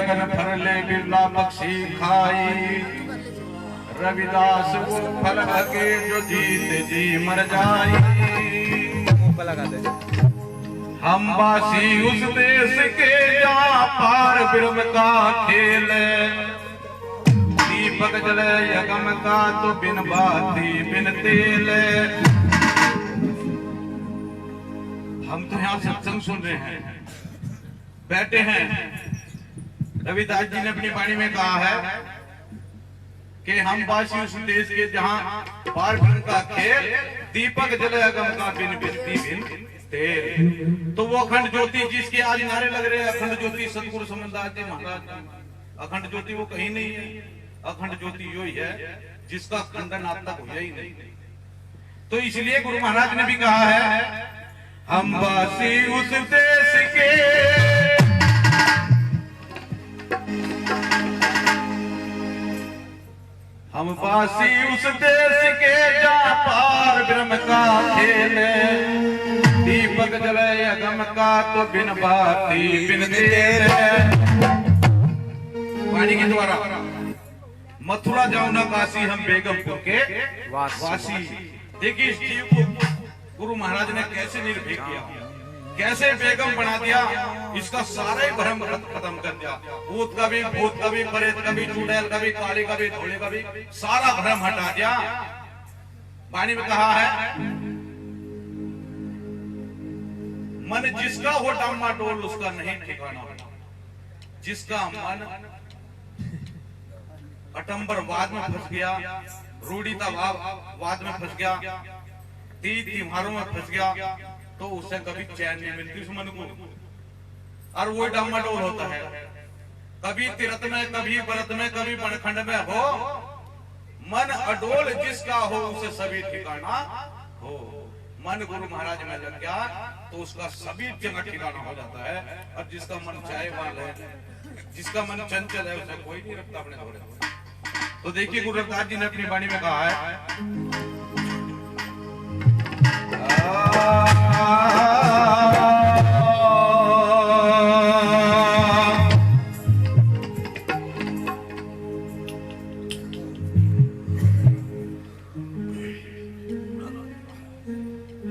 गगन फरले बिरला पक्षी खाई। रविदास वो फल भगे जो जीत जी मर जाई। हम वासी उस देश के जहाँ पार ब्रह्म का खेल। दीपक जले यगम का तो बिन बाती बिन तेल। हम तो यहाँ सत्संग सुन रहे हैं, बैठे हैं। रविदास जी ने अपनी वाणी में कहा है कि हम वासी उस देश के जहाँ पार ब्रह्म का खेल। दीपक जले अगम का बिन बिनती बिन तेल। तो वो अखंड ज्योति जिसके आज नारे लग रहे हैं, अखंड ज्योति सतगुरु समझदार जी महाराज। अखंड ज्योति वो कहीं नहीं है, अखंड ज्योति यो ही है जिसका खंडन आज तक हुआ ही नहीं। तो इसलिए गुरु महाराज ने भी कहा है, हम वासी उस देश के हम वासी उस देश के जहाँ पार ब्रह्म का खेल। दीपक जले अगम का तो बिन बाती बिन तेल। वाणी के द्वारा मथुरा जाओ न काशी हम बेगमपुर के वासी। देखिए इस जीव को गुरु महाराज ने कैसे निर्भीक किया, कैसे बेगम बना दिया। इसका सारा ही भ्रम खत्म कर दिया। भूत का भी, भूत का भी, प्रेत का भी, चुड़ैल का भी, काले का भी, धोले का भी, सारा भ्रम हटा दिया। वाणी में कहा है, मन जिसका हो डामाडोल उसका नहीं ठिकाना। जिसका मन अटंबरवाद में फंस गया, रूढ़ितावाद में फंस गया, तीर तिहारों में फंस गया, तो उससे कभी चैन नहीं मिलती उस मन को। और वो डामाडोल होता है, कभी तीर्थ में, कभी व्रत में, कभी बनखंड में हो। मन अडोल जिसका हो उसे सभी ठिकाना हो। मन गुरु महाराज में लग गया तो उसका सभी जगह ठिकाना हो जाता है। और जिसका मन चाहे वाला है, जिसका मन चंचल है, उसे कोई नहीं रखता अपने थोड़े। तो देखिए गुरु रविदास जी ने अपनी वाणी में कहा है,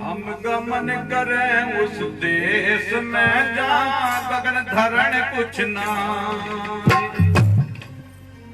हम गमन करें उस देश में जहाँ गगन धरण कुछ ना।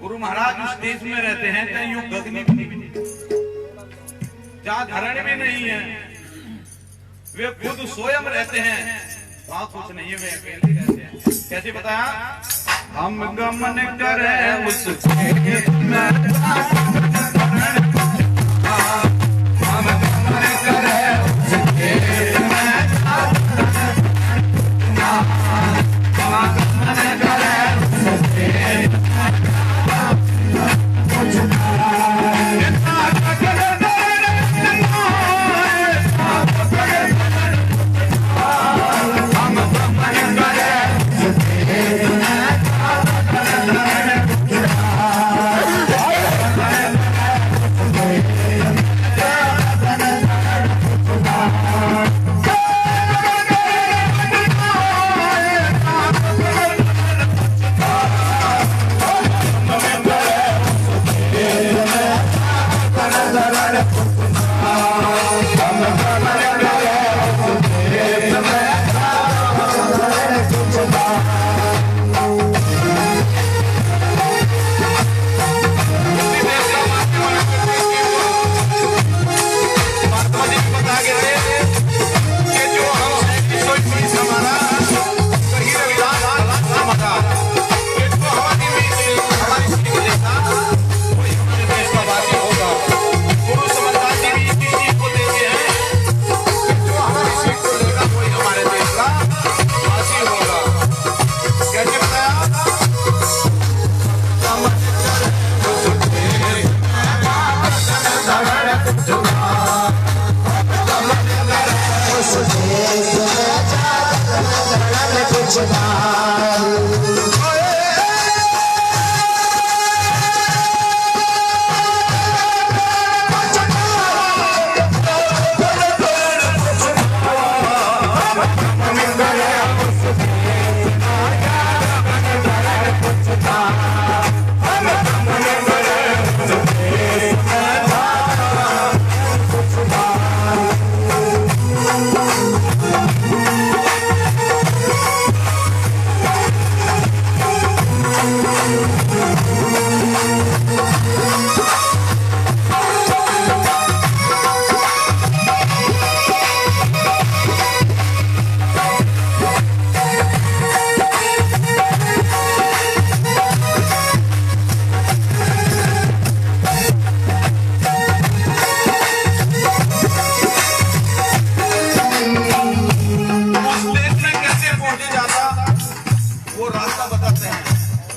गुरु महाराज उस देश में रहते हैं जहाँ यूं गगनी भी नहीं, जहाँ धरण भी नहीं है। वे खुद स्वयं रहते हैं, वहां कुछ नहीं है, वे अकेले रहते हैं। कैसे बताया, हम गमन करें उस देश में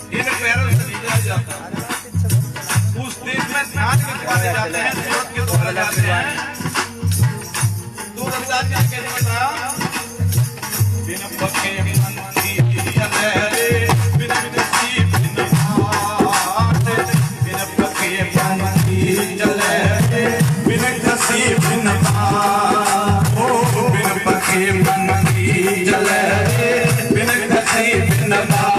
इन पैरों से नीचा जाता है। उस देश में ध्यान के द्वारे जाते हैं, सूरत के द्वारे जाते हैं। तो रविदास जी कैसे बताया, बिन पक्के मन की चले बिन विदेशी बिन भाट, बिन पक्के मन की चले बिन विदेशी बिन भाट, ओ बिन पक्के मन की चले बिन विदेशी बिन भाट।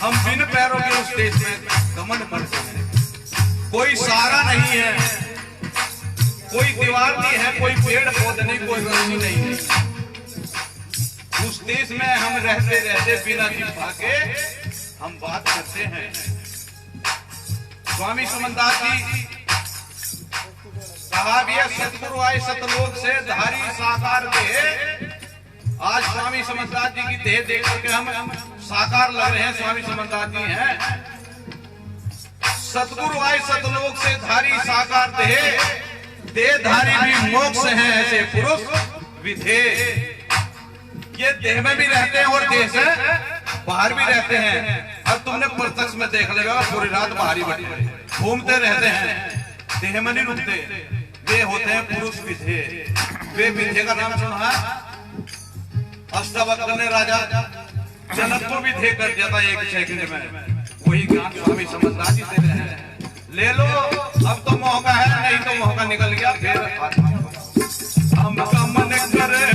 हम बिन पैरों के उस देश में गमन करते हैं। कोई सहारा नहीं है, कोई दीवार नहीं है, कोई पेड़ पौधे नहीं, कोई रस्सी नहीं है। उस देश में हम रहते रहते बिना जिह्वा के हम बात करते हैं। स्वामी समनदास जी कहा भी है, सतगुरु आए सतलोक से धारी साकार देह। आज स्वामी समनदास जी की देह देख करके हम साकार लग रहे हैं, स्वामी समनदास जी हैं। सतगुरु आए सतलोक से धारी साकार देह, देहधारी भी मोक्ष है ऐसे पुरुष विधे। ये देह में भी रहते हैं और देह से बाहर भी रहते हैं। अब तुमने प्रत्यक्ष में देख लेगा, पूरी रात बाहरी बैठे घूमते रहते हैं, देह में नहीं रुकते। वे होते हैं पुरुष विधे। वे विधे का नाम सुना है, अष्टावक्र ने राजा जनक को भी धे कर दिया था एक सेकंड में। वही ज्ञान स्वामी समझदार जी दे रहे हैं। ले लो, अब तो मौका है, नहीं तो मौका निकल गया। फिर हम मन करे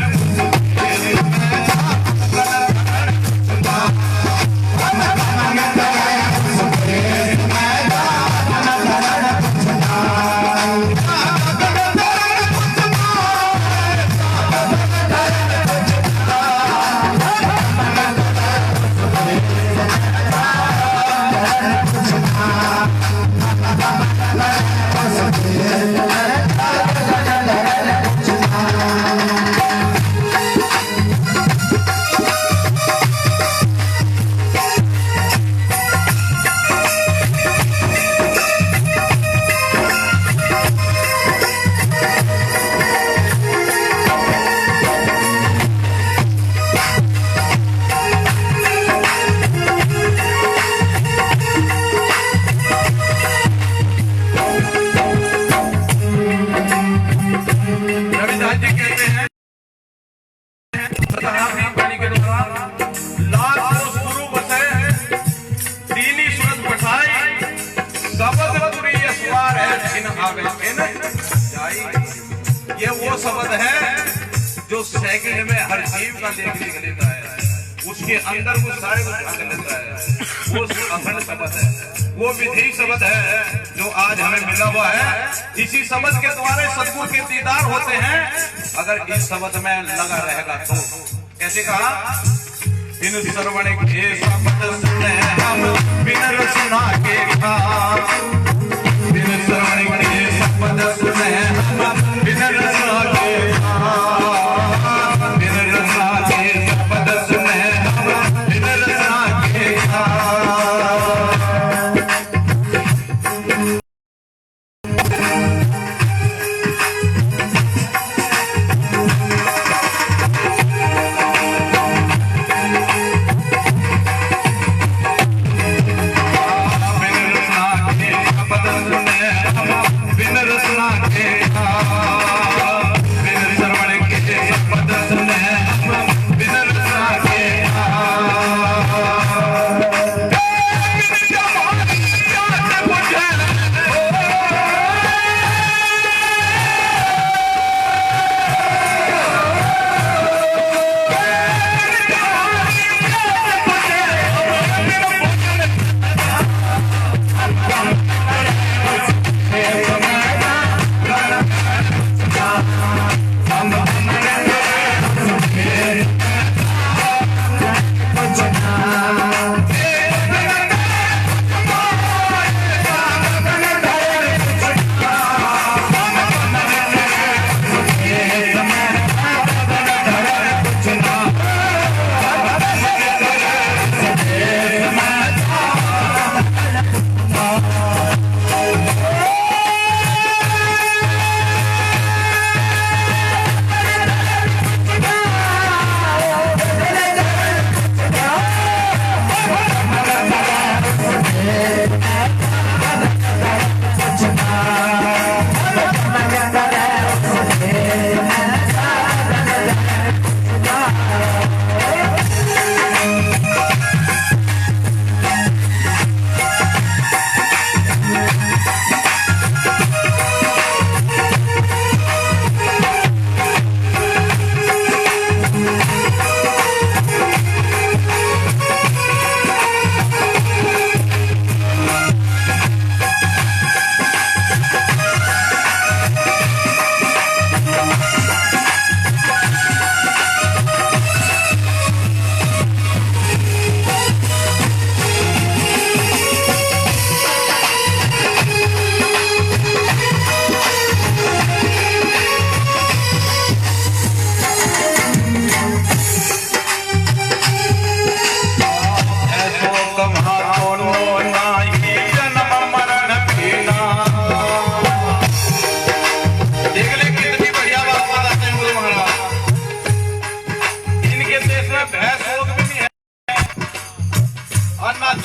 ये वो शब्द है जो सेकंड में हर जीव का लेख लेता है, उसके अंदर वो सारे को ढक लेता है। वो अखंड शब्द है, वो विधि शब्द है जो आज हमें मिला हुआ है। इसी शब्द के द्वारा सद्गुरु के दीदार होते हैं। अगर इस शब्द में लगा रहेगा तो कैसे कहा, बिन श्रवण के शब्द सुने हम बिन रचना के बिन श्रवण के शब्द सुने हम बिन रचना के बिन रचना के शब्द सुने हम बिन रचना के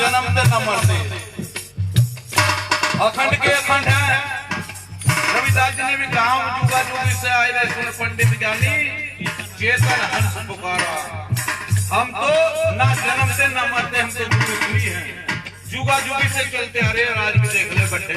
जन्मते न मरते, अखंड के अखंड है। रविदास जी ने भी कहा जुगा जुगी से आए रहे सुन पंडित ज्ञानी, चेतन हंस पुकारा। हम तो ना जन्मते न मरते, हम तो जुगी हैं, जुगा जुगी से चलते। अरे राज भी देख ले बट्टे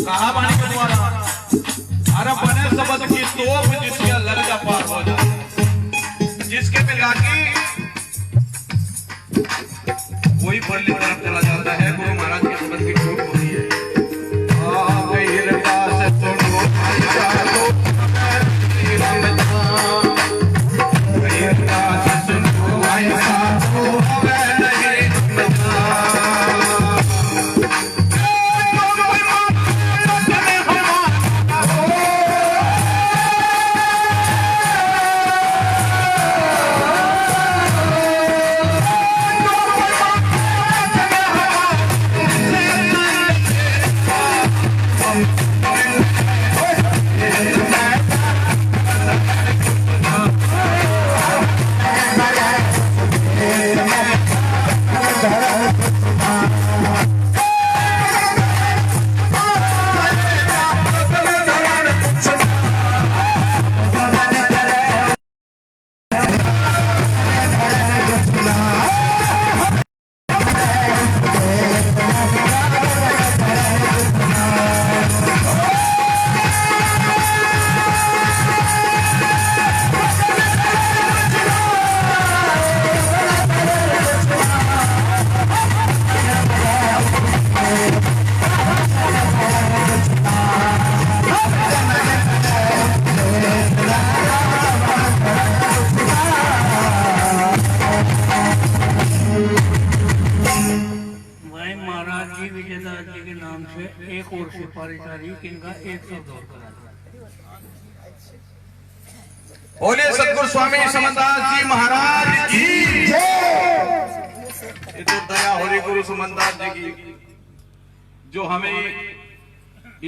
कहा बाणी के द्वारा अरे बने शब्द की तोप जिसका लड़का पार हो जाए, जिसके पे लागी वही परली तरफ चला जाता है। गुरु महाराज के शब्द की तोप होती है। एक और सिपाही तारीख इनका 100 दौर करा। बोले सतगुरु स्वामी समनदास जी महाराज की जय। ये तो दया हो रही गुरु समनदास जी की, जो हमें